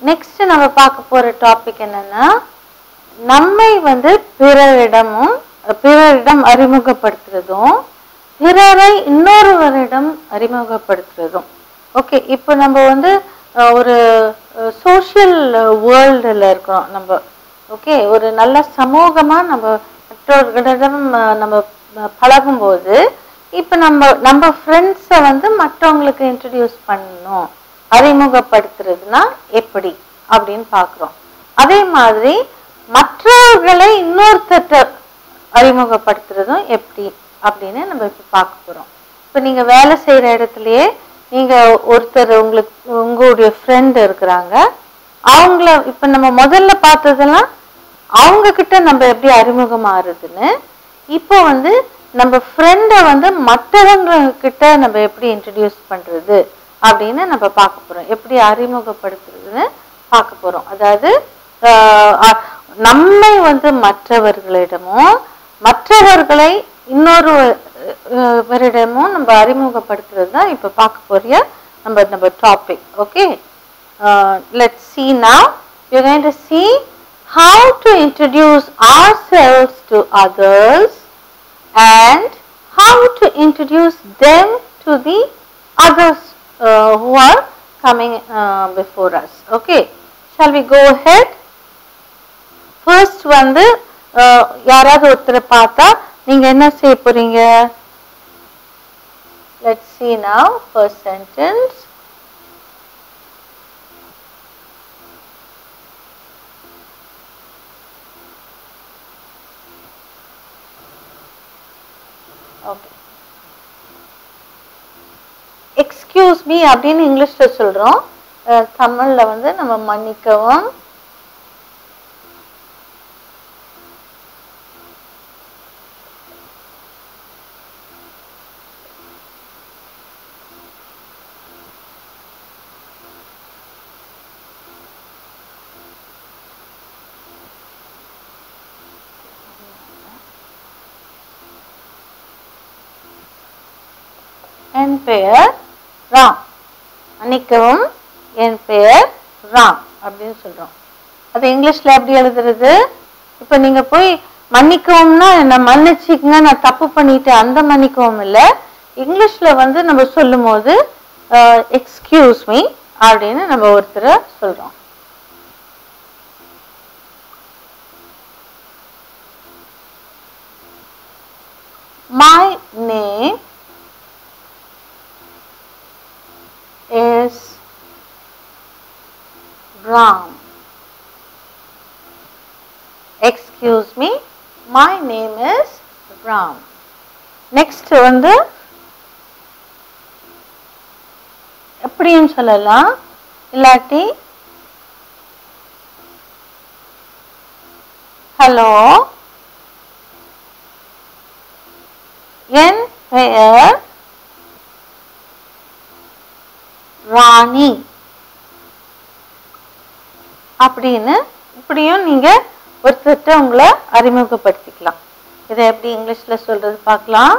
Next நம்ம பார்க்க போற டாபிக் என்னன்னா, நம்மை பிறரிடம் அறிமுகப்படுத்துறதும், பிறரை இன்னொருவரிடம் அறிமுகப்படுத்துறதும். ஓகே, இப்போ நம்ம ஒரு சோஷியல் வேர்ல்டுல இருக்கோம் நம்ம. ஓகே, ஒரு நல்ல சமூகமா நம்ம மற்றவர்களிடம் நம்ம பழகும்போது, இப்போ நம்ம ஃப்ரெண்ட்ஸை மற்றவங்களுக்கு இன்ட்ரடியூஸ் பண்ணணும், அறிமுகப்படுத்துறதுனா எப்படி அப்படின்னு பார்க்குறோம். அதே மாதிரி மற்றவர்களை இன்னொருத்தட்ட அறிமுகப்படுத்துறதும் எப்படி அப்படின்னு நம்ம இப்போ பார்க்க போகிறோம். இப்போ நீங்கள் வேலை செய்கிற இடத்துலையே நீங்கள் ஒருத்தர் உங்களுடைய ஃப்ரெண்டு இருக்கிறாங்க, அவங்கள இப்போ நம்ம முதல்ல பார்த்ததெல்லாம் அவங்க கிட்ட நம்ம எப்படி அறிமுகமாகுறதுன்னு, இப்போ நம்ம ஃப்ரெண்டை மற்றவங்க கிட்ட நம்ம எப்படி இன்ட்ரடியூஸ் பண்ணுறது அப்படின்னு நம்ம பார்க்க போகிறோம். எப்படி அறிமுகப்படுத்துறதுன்னு பார்க்க போகிறோம். அதாவது நம்மை மற்றவர்களிடமும், மற்றவர்களை இன்னொருவரிடமும் நம்ம அறிமுகப்படுத்துறது தான் இப்போ பார்க்க போறிய நம்ம topic. Okay, let's see now. We're going to see how to introduce ourselves to others and how to introduce them to the others who are coming before us. Okay, shall we go ahead? First யாராவது ஒருத்தரை பார்த்தா நீங்க என்ன செய்ய போறீங்க? Let's see now. First sentence. Okay. Excuse me அப்படின்னு இங்கிலீஷ்ல சொல்றோம். தமிழ்ல நம்ம மன்னிக்கவும், என் பெயர் ராம், மன்னிக்கவும் என் பெயர் ராம் அப்படின்னு சொல்றோம். அது இங்கிலீஷ்ல எப்படி எழுதுறது? இப்ப நீங்க போய் மன்னிக்கவும்னா என்ன மன்னிச்சுக்குங்க, நான் தப்பு பண்ணிட்டேன், அந்த மன்னிக்கவும் இல்லை. இங்கிலீஷ்ல நம்ம சொல்லும் போது எக்ஸ்கியூஸ் மீ அப்படின்னு நம்ம ஒருத்தரை சொல்றோம். My name is Ram. Excuse me, my name is Ram. Next எப்படின்னு சொல்லலாம், இல்லாட்டி ஹலோ என் பெயர் ராணி அப்படின்னு இப்படியும் நீங்க ஒருத்தட்ட உங்களை அறிமுகப்படுத்திக்கலாம். இதை எப்படி இங்கிலீஷ்ல சொல்றது பார்க்கலாம்.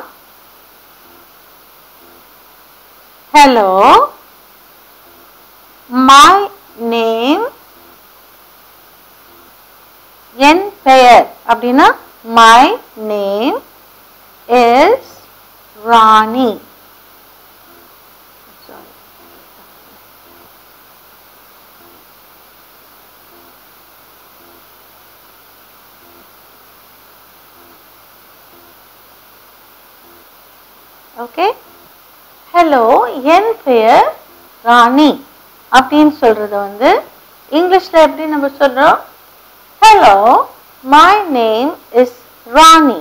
ஹலோ, மை நேம், என் பெயர் அப்படின்னா my name is Rani. Okay, hello என் பெயர் ராணி அப்படின்னு சொல்றது இங்கிலீஷ்ல எப்படி நம்ம சொல்றோம்? Hello my name is Rani.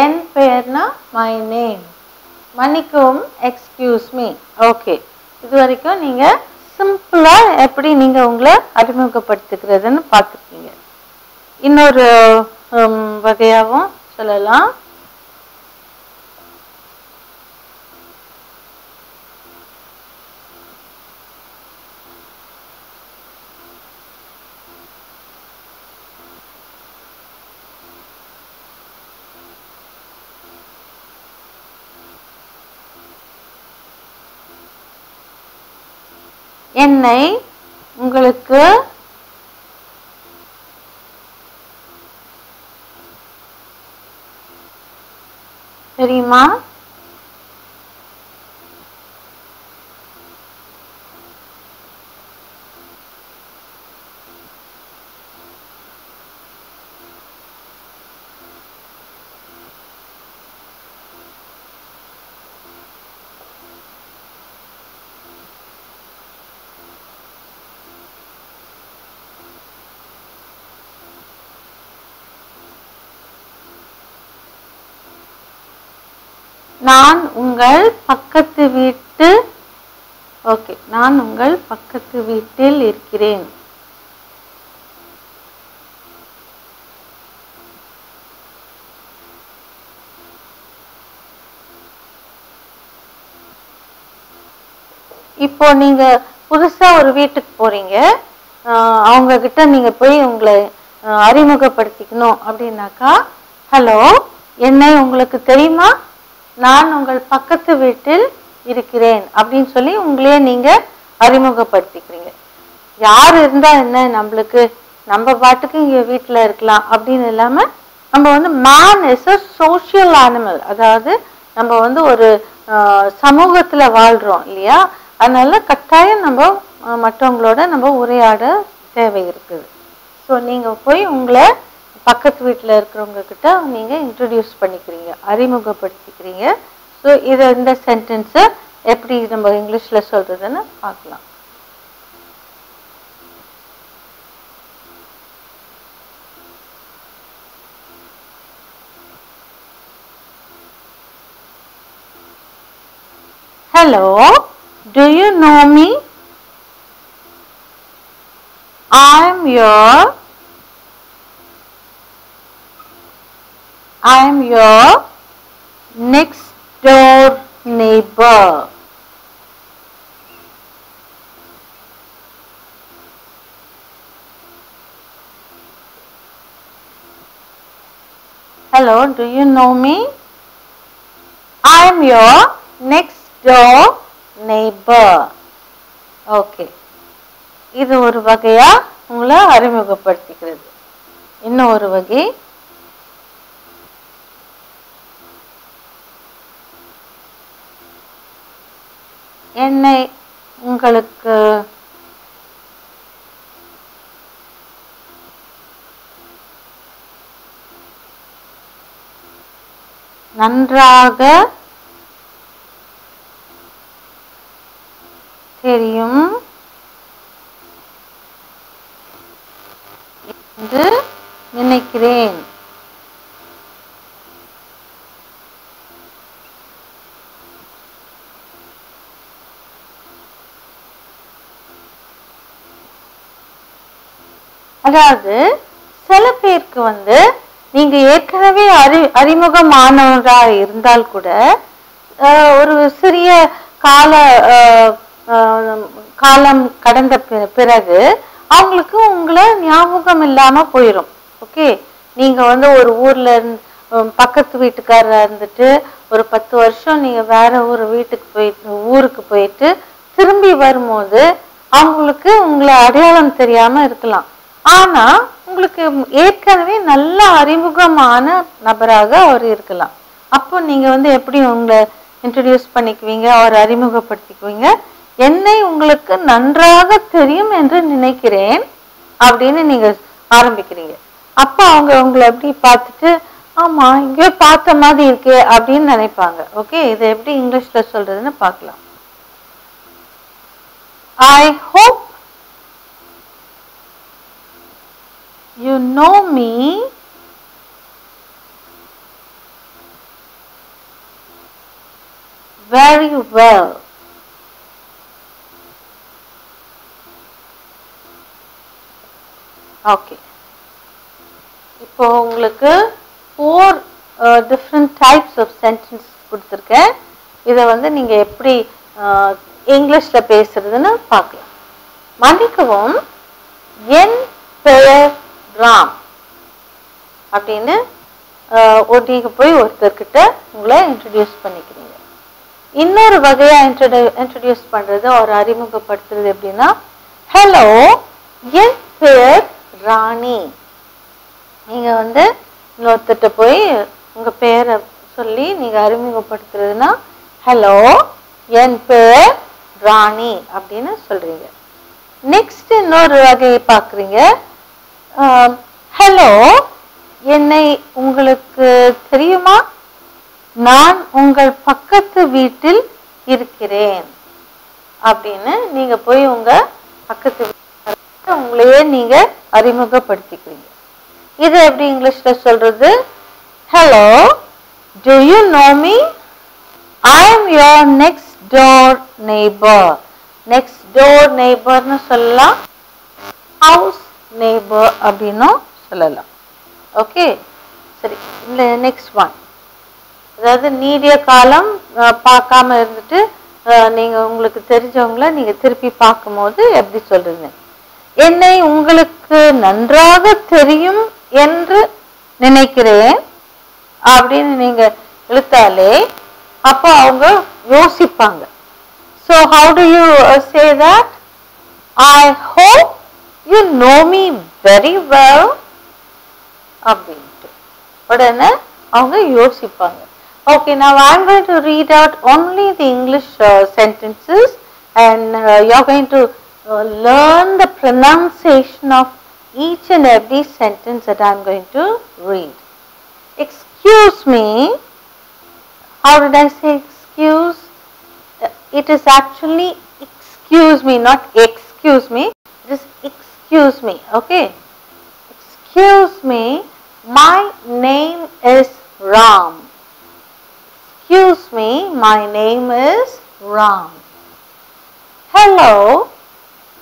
என் பெயர்னா மை நேம், மன்னிக்கவும் எக்ஸ்கியூஸ் மீ. ஓகே, இது வரைக்கும் நீங்க சிம்பிளா எப்படி நீங்க உங்களை அறிமுகப்படுத்திக்கிறதுன்னு பார்த்துருக்கீங்க. இன்னொரு வகையாகவும் சொல்லலாம். என்னை உங்களுக்கு தெரியுமா? நான் உங்கள் பக்கத்து வீட்டு ஓகே நான் உங்கள் பக்கத்து வீட்டில் இருக்கிறேன். இப்போ நீங்க புதுசா ஒரு வீட்டுக்கு போறீங்க, அவங்க கிட்ட நீங்க போய் உங்களை அறிமுகப்படுத்திக்கணும் அப்படின்னாக்கா, ஹலோ, என்னை உங்களுக்கு தெரியுமா, நான் உங்கள் பக்கத்து வீட்டில் இருக்கிறேன் அப்படின்னு சொல்லி உங்களையே நீங்க அறிமுகப்படுத்திக்கிறீங்க. யார் இருந்தா என்ன, நம்மளுக்கு நம்ம பாட்டுக்கு இங்க வீட்டுல இருக்கலாம் அப்படின்னு இல்லாம, நம்ம வந்து man is a social animal, அதாவது நம்ம வந்து ஒரு சமூகத்துல வாழ்றோம் இல்லையா, அதனால கட்டாயம் நம்ம மற்றவங்களோட நம்ம உரையாட தேவை இருக்குது. ஸோ நீங்க போய் உங்களை பக்கத்து வீட்டில் இருக்கிறவங்க கிட்ட நீங்க இன்ட்ரடியூஸ் பண்ணிக்கிறீங்க, அறிமுகப்படுத்திக்கிறீங்க. ஸோ இதை இந்த சென்டென்ஸை எப்படி நம்ம இங்கிலீஷ்ல சொல்றதுன்னு பார்க்கலாம். Hello, do you know me? I am your next door neighbor. Hello, do you know me? I am your next door neighbor. Okay, இது ஒரு வகையா உங்களை அறிமுகப்படுத்திக்கிறது. இன்னும் ஒரு வகை, என்னை உங்களுக்கு நன்றாக தெரியும் என்று நினைக்கிறேன். அதாவது சில பேருக்கு வந்து நீங்க ஏற்கனவே அறிமுகமானவரா இருந்தால் கூட ஒரு சிறிய காலம் கடந்த பிறகு அவங்களுக்கு உங்களை ஞாபகம் இல்லாம போயிடும். ஓகே, நீங்க வந்து ஒரு ஊர்ல பக்கத்து வீட்டுக்காரரா இருந்துட்டு ஒரு 10 வருஷம் நீங்க வேற ஒரு ஊருக்கு போயிட்டு திரும்பி வரும்போது அவங்களுக்கு உங்களை அடையாளம் தெரியாம இருக்கலாம். ஆனா உங்களுக்கு ஏற்கனவே நல்ல அறிமுகமான நபராக அவர் இருக்கலாம். அப்போ நீங்க வந்து எப்படி உங்களை இன்ட்ரடியூஸ் பண்ணிக்குவீங்க, அவர் அறிமுகப்படுத்திக்குவீங்க, என்னை உங்களுக்கு நன்றாக தெரியும் என்று நினைக்கிறேன் அப்படின்னு நீங்க ஆரம்பிக்கிறீங்க. அப்ப அவங்க உங்களை எப்படி பார்த்துட்டு, ஆமா இங்கேயோ பார்த்த மாதிரி இருக்கே அப்படின்னு நினைப்பாங்க. ஓகே, இதை எப்படி இங்கிலீஷ்ல சொல்றதுன்னு பார்க்கலாம். I hope you know me very well. Okay, இப்போ உங்களுக்கு 4 different types of sentences கொடுத்திருக்கேன். இதை வந்து நீங்க எப்படி இங்கிலீஷ்ல பேசுறதுன்னு பார்க்கலாம். மன்னிக்கவும், என் பெயர் ராம் அப்படின்னு நீங்க போய் ஒருத்தர்கிட்ட உங்களை இன்ட்ரடியூஸ் பண்ணிக்கிறீங்க. இன்னொரு வகையா இன்ட்ரடியூஸ் பண்றது ஒரு அறிமுகப்படுத்துறது எப்படின்னா, ஹலோ, என் பேர் ராணி. நீங்க வந்து இன்னொருத்தட்ட போய் உங்க பேரை சொல்லி நீங்க அறிமுகப்படுத்துறதுன்னா ஹலோ, என் பேர் ராணி அப்படின்னு சொல்றீங்க. நெக்ஸ்ட் இன்னொரு வகையை பார்க்குறீங்க. ஹலோ, என்னை உங்களுக்கு தெரியுமா? நான் உங்கள் பக்கத்து வீட்டில் இருக்கிறேன் அப்படின்னு நீங்க போய் உங்க பக்கத்து வீட்டில் உங்களையே நீங்க அறிமுகப்படுத்திக்கிறீங்க. இது எப்படி இங்கிலீஷ்ல சொல்றது? Hello, do you know me? I am your next door neighbour. Next door நெய்பர்னு சொல்லலாம், ஹவுஸ் நெய்பர் அப்படின்னும் சொல்லலாம். ஓகே, சரி. இந்த நெக்ஸ்ட் ஒன், அதாவது நீடிய காலம் பார்க்காம இருந்துட்டு நீங்க உங்களுக்கு தெரிஞ்சவங்கள நீங்க திருப்பி பார்க்கும்போது எப்படி சொல்றீங்க? என்னை உங்களுக்கு நன்றாக தெரியும் என்று நினைக்கிறேன் அப்படின்னு நீங்க இழுத்தாலே அப்போ அவங்க யோசிப்பாங்க. So how do you say that? I hope you know me very well அப்படின்ட்டு உடனே அவங்க யோசிப்பாங்க. Okay, now I'm going to read out only the English sentences and you're going to learn the pronunciation of each and every sentence that I'm going to read. Excuse me. How did I say excuse? It is actually excuse me, not excuse me. It is excuse me. Okay. Excuse me. My name is Ram. Excuse me. My name is Ram. Hello.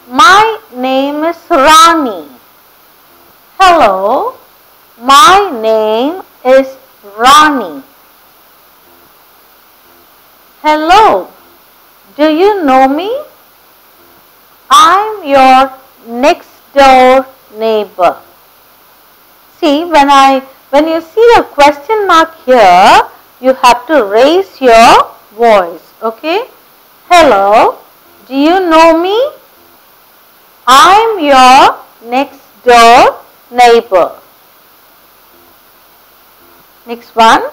My name is Rani. Hello. My name is Rani. Hello. Do you know me? I'm your next door neighbor. See, when you see a question mark here, you have to raise your voice. Okay? Hello. Do you know me? I'm your next door neighbor. Next one.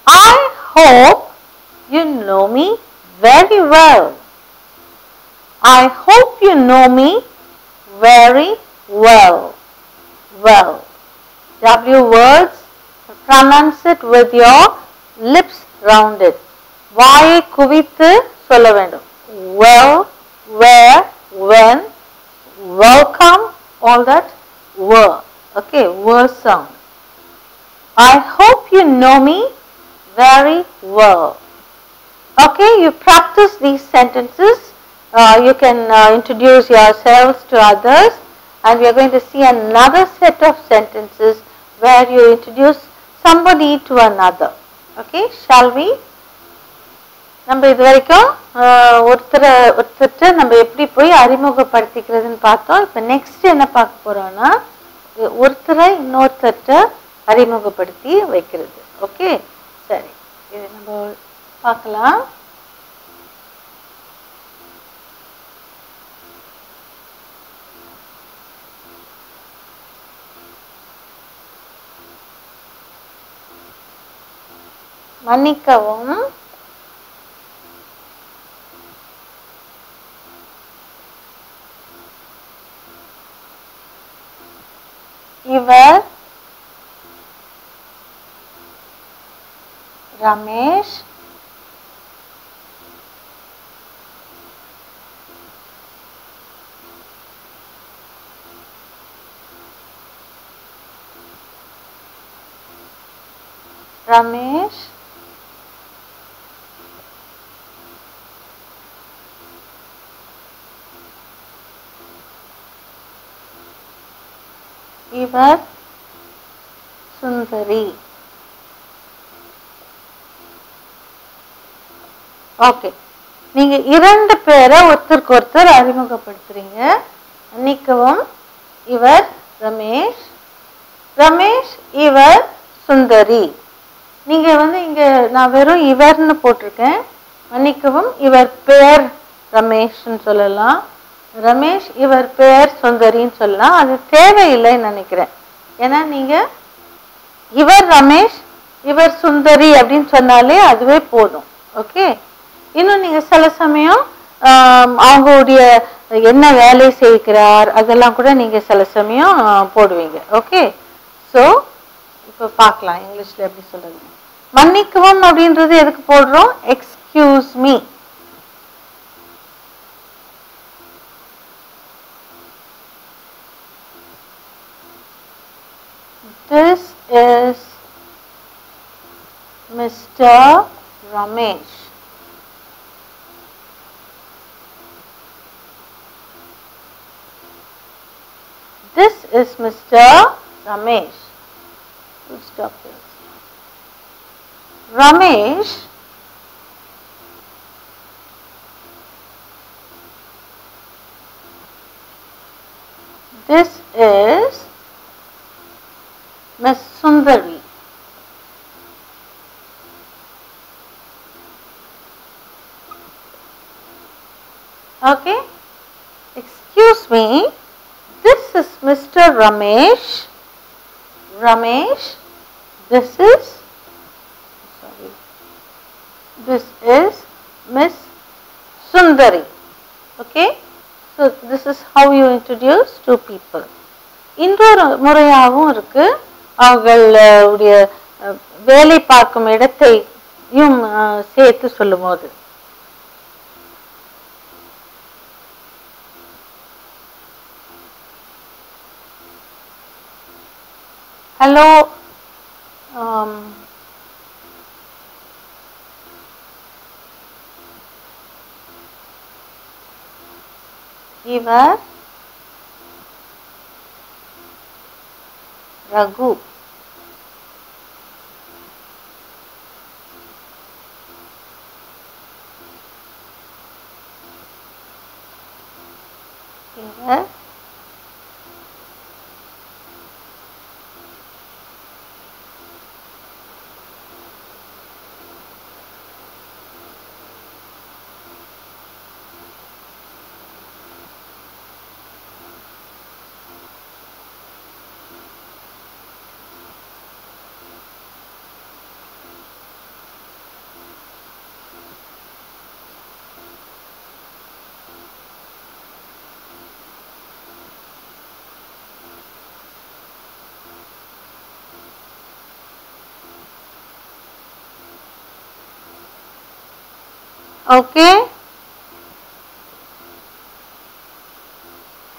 I hope you know me very well. I hope you know me very well. Well. W words, pronounce it with your lips rounded. வாயை குவித்து சொல்ல வேண்டும். Well, where, when, welcome, all that were. Okay, were sound. I hope you know me very well. Okay, you practice these sentences. You can introduce yourselves to others, and we are going to see another set of sentences where you introduce somebody to another. Okay, shall we? நம்ம இது வரைக்கும் ஒருத்தர் நம்ம எப்படி போய் அறிமுகப்படுத்திக்கிறதுன்னு பார்த்தோம். இப்போ next என்ன பார்க்க போறோம்னா ஒருத்தரை இன்னொருத்தர்கிட்ட அறிமுகப்படுத்தி வைக்கிறது. ஓகே, சரி, இது நம்ம பார்க்கலாம். மன்னிக்கவும், இவர் ரமேஷ். ரமேஷ் இவர் சுந்தரி. ஓகே, நீங்க இரண்டு பேரை ஒருத்தருக்கு ஒருத்தர் அறிமுகப்படுத்துறீங்க. மன்னிக்கவும், இவர் ரமேஷ். ரமேஷ், இவர் சுந்தரி. நீங்க இங்க நான் வெறும் இவர்னு போட்டிருக்கேன். மன்னிக்கவும், இவர் பேர் ரமேஷ்னு சொல்லலாம். ரமேஷ் இவர் பெயர் சுந்தரின்னு சொல்லலாம். அது தேவையில்லைன்னு நினைக்கிறேன். ஏன்னா நீங்க இவர் ரமேஷ் இவர் சுந்தரி அப்படின்னு சொன்னாலே அதுவே போதும். ஓகே. இன்னும் நீங்க சில சமயம் அவங்களுடைய என்ன வேலை செய்கிறார் அதெல்லாம் கூட நீங்க சில சமயம் போடுவீங்க. ஓகே. ஸோ இப்போ பார்க்கலாம் இங்கிலீஷ்ல எப்படி சொல்றது. மன்னிக்கவும் அப்படின்றது எதுக்கு போடுறோம்? Excuse me. This is Mr. Ramesh. This is Mr. Ramesh. We'll stop here. Ramesh this is Miss Sundari. Okay. Excuse me. This is Mr. Ramesh. Ramesh. This is Miss Sundari. Okay. So this is how you introduce two people. இன்னொரு முறையாகவும் இருக்கு. அவங்களுடைய வேலை பார்க்கும் இடத்தையும் சேர்த்து சொல்லும் போது ஹலோ இவர் ரகு. இவர் ஓகே.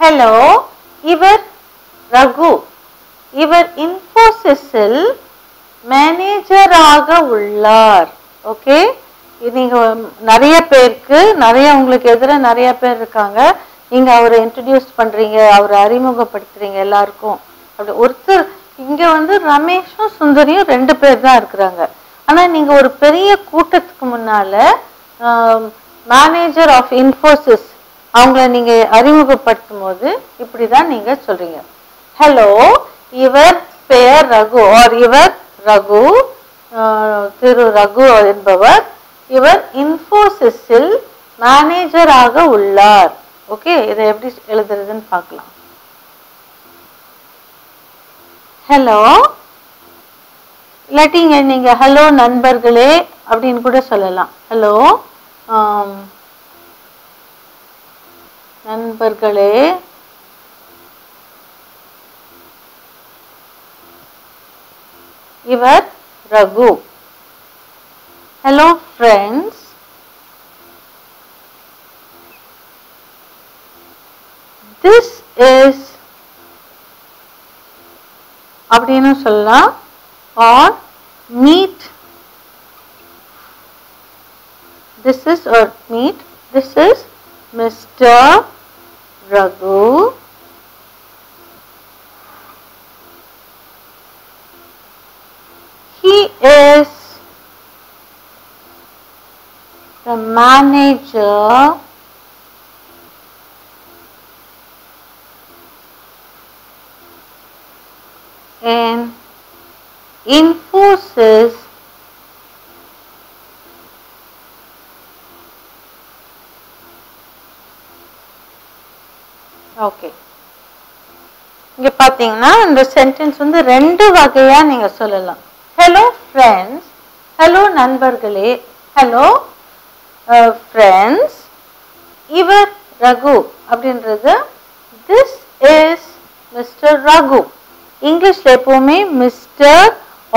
ஹலோ இவர் ரகு. இவர் இன்ஃபோசிஸில் மேனேஜராக உள்ளார். ஓகே. நீங்க நிறைய பேருக்கு உங்களுக்கு எதிராக நிறைய பேர் இருக்காங்க. நீங்க அவரை இன்ட்ரடியூஸ் பண்றீங்க, அவரை அறிமுகப்படுத்துறீங்க எல்லாருக்கும். அப்படி ஒருத்தர் இங்க ரமேஷும் சுந்தரியும் 2 பேர் தான் இருக்கிறாங்க. ஆனா நீங்க ஒரு பெரிய கூட்டத்துக்கு முன்னால மேனேஜர் ஆஃப் இன்ஃபோசிஸ் அவங்கள நீங்க அறிமுகப்படுத்தும் போது இப்படிதான் நீங்க சொல்றீங்க. ஹலோ இவர் பெயர் ரகு ஆர் இவர் ரகு, திரு ரகு என்பவர். இவர் இன்ஃபோசிஸில் மேனேஜராக உள்ளார். ஓகே. இதை எப்படி எழுதுறதுன்னு பார்க்கலாம். ஹலோ இல்லாட்டி நீங்க ஹலோ நண்பர்களே அப்படின்னு கூட சொல்லலாம். ஹலோ நண்பர்களே, இவர் Raghu. Hello friends, this is அப்படின்னு சொல்லலாம். R meet, this is or meet, this is Mr. Raghu. He is the manager in Infosys இங்க பாத்தீங்கன்னா இந்த சென்டென்ஸ் வந்து ரெண்டு வகையா நீங்க சொல்லலாம். ஹலோ ஃப்ரெண்ட்ஸ், ஹலோ நண்பர்களே, ஹலோ ஃப்ரெண்ட்ஸ், இவர் ரகு அப்படின்றது திஸ் இஸ் மிஸ்டர் ரகு. இங்கிலீஷ்ல எப்பவுமே mister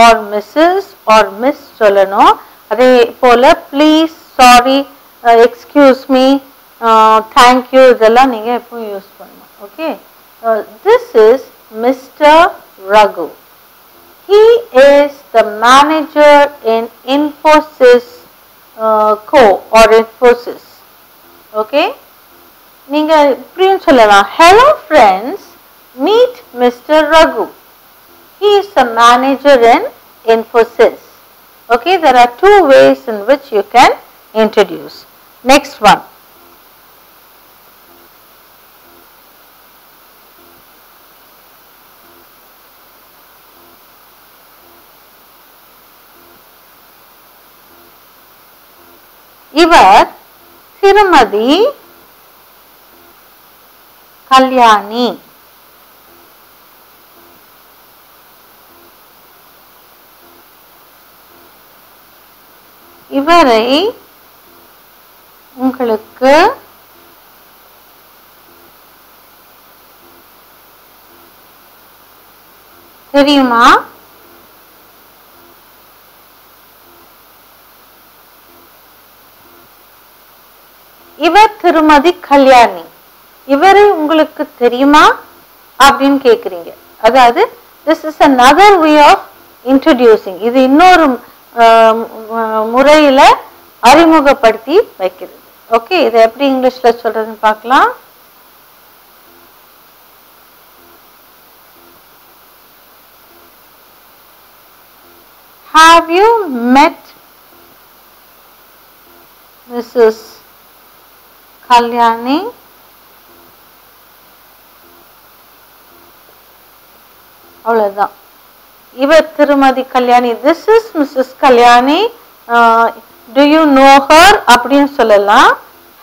R Mrs R miss சொல்லணும். அதே போல please, sorry, excuse me, thank you இதெல்லாம் நீங்க எப்பவும் யூஸ் பண்ணணும். Okay, this is Mr. Raghu. He is the manager in Infosys Co or Infosys. Okay, நீங்க இப்படியும் சொல்லலாம். Hello friends, meet Mr. Raghu. He is the manager in Infosys. Okay, there are two ways in which you can introduce. Next one. இவர் திருமதி கல்யாணி. இவரை உங்களுக்கு தெரியுமா? இவர் திருமதி கல்யாணி, இவரை உங்களுக்கு தெரியுமா அப்படின்னு கேக்குறீங்க. அதாவது this is another way of introducing. இது இன்னொரு முறையில அறிமுகப்படுத்தி வைக்கிறது. ஓகே, இதை எப்படி இங்கிலீஷ்ல சொல்றதுன்னு பார்க்கலாம். Have you met Mrs. Kalyani? அவ்வளவுதான். இவர் திருமதி Kalyani, this is Mrs. Kalyani, do you know her அப்படின்னு சொல்லலாம்.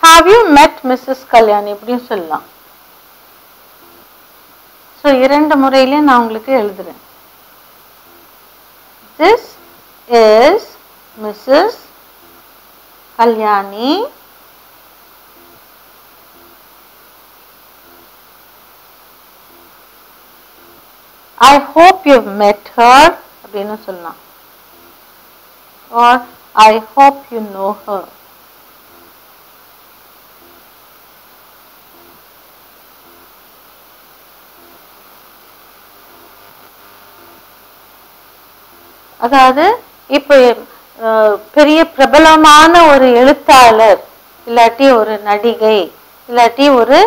Have you met Mrs. Kalyani அப்படின்னு சொல்லலாம். ஸோ இரண்டு முறையிலே நான் உங்களுக்கு எழுதுறேன். This is Mrs. Kalyani. I hope you've met her அப்படின்னு சொல்லலாம். Or I hope you know her. அதாவது இப்ப பெரிய பிரபலமான ஒரு எழுத்தாளர் இல்லாட்டி ஒரு நடிகை இல்லாட்டி ஒரு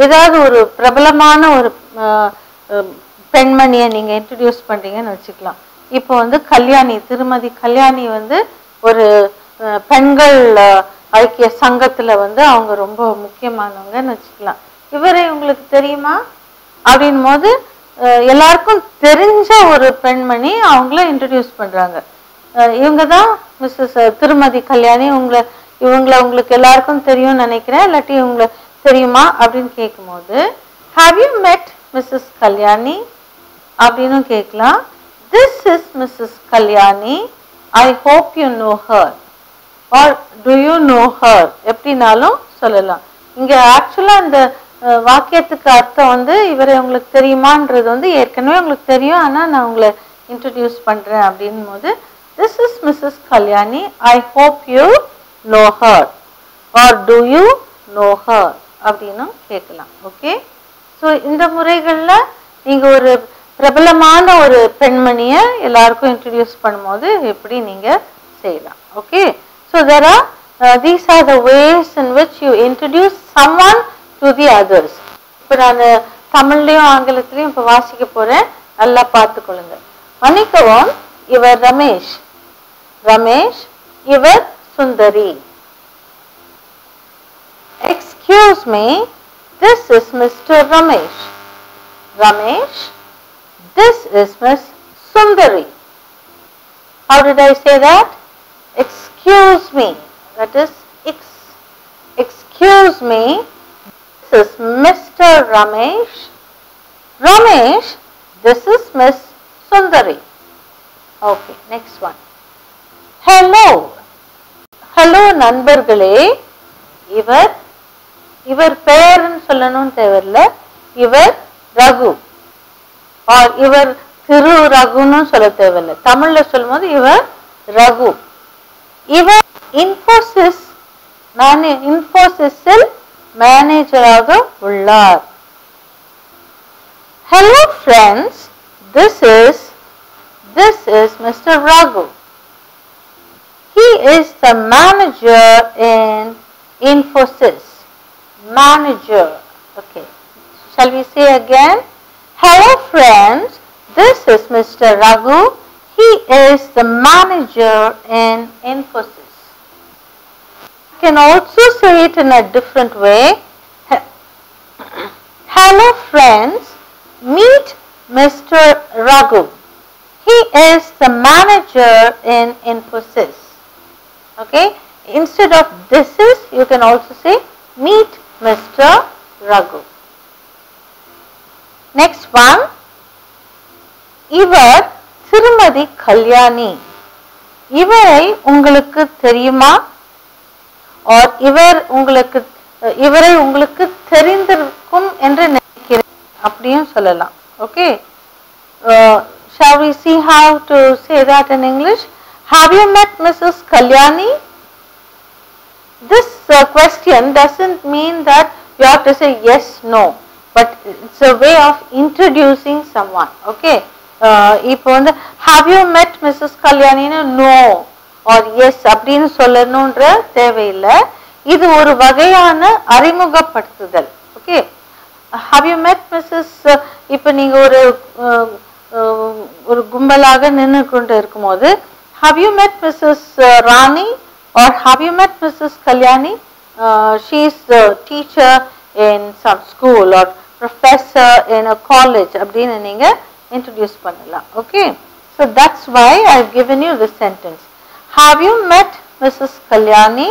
ஏதாவது ஒரு பிரபலமான ஒரு பெண்மணியை நீங்க இன்ட்ரடியூஸ் பண்றீங்கன்னு வச்சுக்கலாம். இப்போ வந்து கல்யாணி, திருமதி கல்யாணி வந்து ஒரு பெண்கள் ஐக்கிய சங்கத்துல வந்து அவங்க ரொம்ப முக்கியமானவங்கன்னு வச்சுக்கலாம். இவரை உங்களுக்கு தெரியுமா அப்படின் போது எல்லாருக்கும் தெரிஞ்ச ஒரு பெண்மணி அவங்கள இன்ட்ரடியூஸ் பண்றாங்க. இவங்க தான் மிஸ்ஸஸ் திருமதி கல்யாணி, இவங்கள உங்களுக்கு எல்லாருக்கும் தெரியும்னு நினைக்கிறேன், இல்லாட்டி இவங்களை தெரியுமா அப்படின்னு கேட்கும்போது have you met missus Kalyani அப்படின்னு கேட்கலாம். This is missus Kalyani, I hope you know her or do you know her எப்படினாலும் சொல்லலாம். இங்க ஆக்சுவலா இந்த வாக்கியத்துக்கு அர்த்தம் வந்து இவரை உங்களுக்கு தெரியுமான்றது வந்து ஏற்கனவே உங்களுக்கு தெரியும், ஆனா நான் உங்களை இன்ட்ரடியூஸ் பண்றேன் அப்படின் போது this is missus Kalyani, I hope you know her or do you know her அப்படின்னு கேட்கலாம். ஓகே, ஸோ இந்த முறைகள்ல நீங்க ஒரு பிரபலமான ஒரு பெண்மணிய எல்லாருக்கும் இன்ட்ரடியூஸ் பண்ணும்போது எப்படி நீங்க செய்யலாம். Okay, so there are these are the ways in which you introduce someone to the others. இப்போ நான் தமிழ்லையும் ஆங்கிலத்திலையும் இப்போ வாசிக்க போறேன், நல்லா பார்த்துக்கொள்ளுங்க. மன்னிக்கவும், இவர் ரமேஷ். ரமேஷ், இவர் சுந்தரி. Excuse me, this is Mr. Ramesh. Ramesh, this is Miss Sundari. How did I say that? Excuse me, that is excuse me, this is Mr. Ramesh, Ramesh, this is Miss Sundari. Okay, next one. Hello. Hello நண்பர்களே. இவர் பெயர்னு சொல்லணும்னு தேவையில்லை. இவர் ரகு. இவர் திரு ரகுன்னு சொல்ல தேவையில்லை. தமிழ்ல சொல்லும்போது இவர் ரகு. இவர் இன்ஃபோசிஸில் மேனேஜராக உள்ளார். Hello friends, this is Mr. Raghu. He is the manager in Infosys. Manager. Okay. Shall we say again? Hello friends, this is Mr. Raghu. He is the manager in Infosys. You can also say it in a different way. Hello friends, meet Mr. Raghu. He is the manager in Infosys. Okay, instead of this is, you can also say meet Mr. Raghu. Next one, இவர் திருமதி கல்யாணி. இவரை உங்களுக்கு தெரியுமா? இவரை உங்களுக்கு தெரிந்திருக்கும் என்று நினைக்கிறேன் அப்படியும் சொல்லலாம். Okay, shall we see how to say that in English? Have you met Mrs. Kalyani? This question doesn't mean that you have to say yes, no, but it's a way of introducing someone. Okay, இப்போ வந்து have you met Mrs. Kalyani? No or yes அப்படின்னு சொல்லணும்ன்ற தேவையில்லை. இது ஒரு வகையான அறிமுகப்படுத்துதல். Okay, have you met Mrs. இப்போ நீங்க ஒரு கும்பலாக நின்று கொண்டு இருக்கும்போது have you met Mrs. Rani or have you met Mrs. Kalyani? She is the teacher in some school or professor in a college அப்படின்னு நீங்க introduce பண்ணலாம். Okay, so that's why I've given you this sentence. Have you met Mrs. Kalyani?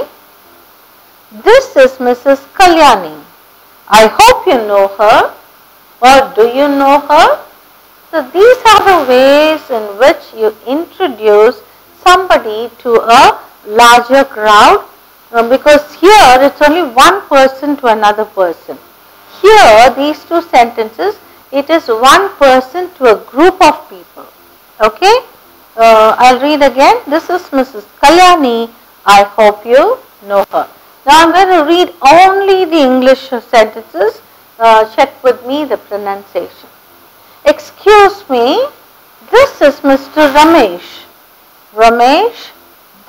This is Mrs. Kalyani. I hope you know her, or do you know her? So these are the ways in which you introduce somebody to a larger crowd, because here it's only one person to another person. Here these two sentences, it is one person to a group of people. Okay, I'll read again. This is Mrs. Kalyani. I hope you know her. Now I'm going to read only the English sentences. Check with me the pronunciation. Excuse me, this is Mr. Ramesh. Ramesh,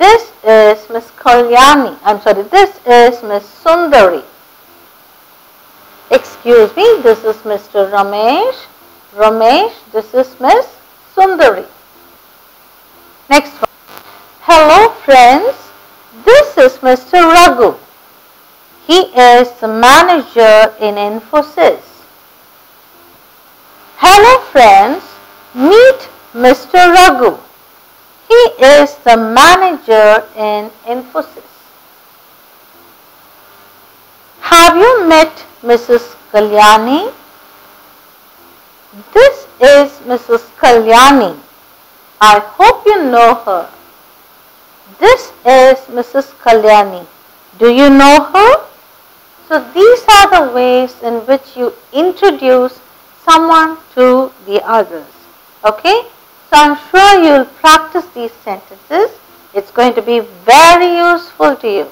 this is Miss Kalyani. I'm sorry, this is Miss Sundari. Excuse me, this is Mr. Ramesh. Ramesh, this is Miss Sundari. Next one. Hello friends, this is Mr. Raghu. He is the manager in Infosys. Hello friends, meet Mr. Raghu. He is the manager in Infosys. Have you met Mrs. Kalyani? This is Mrs. Kalyani. I hope you know her. This is Mrs. Kalyani. Do you know her? So these are the ways in which you introduce someone to the others. Okay, so I'm sure you'll practice these sentences. It's going to be very useful to you.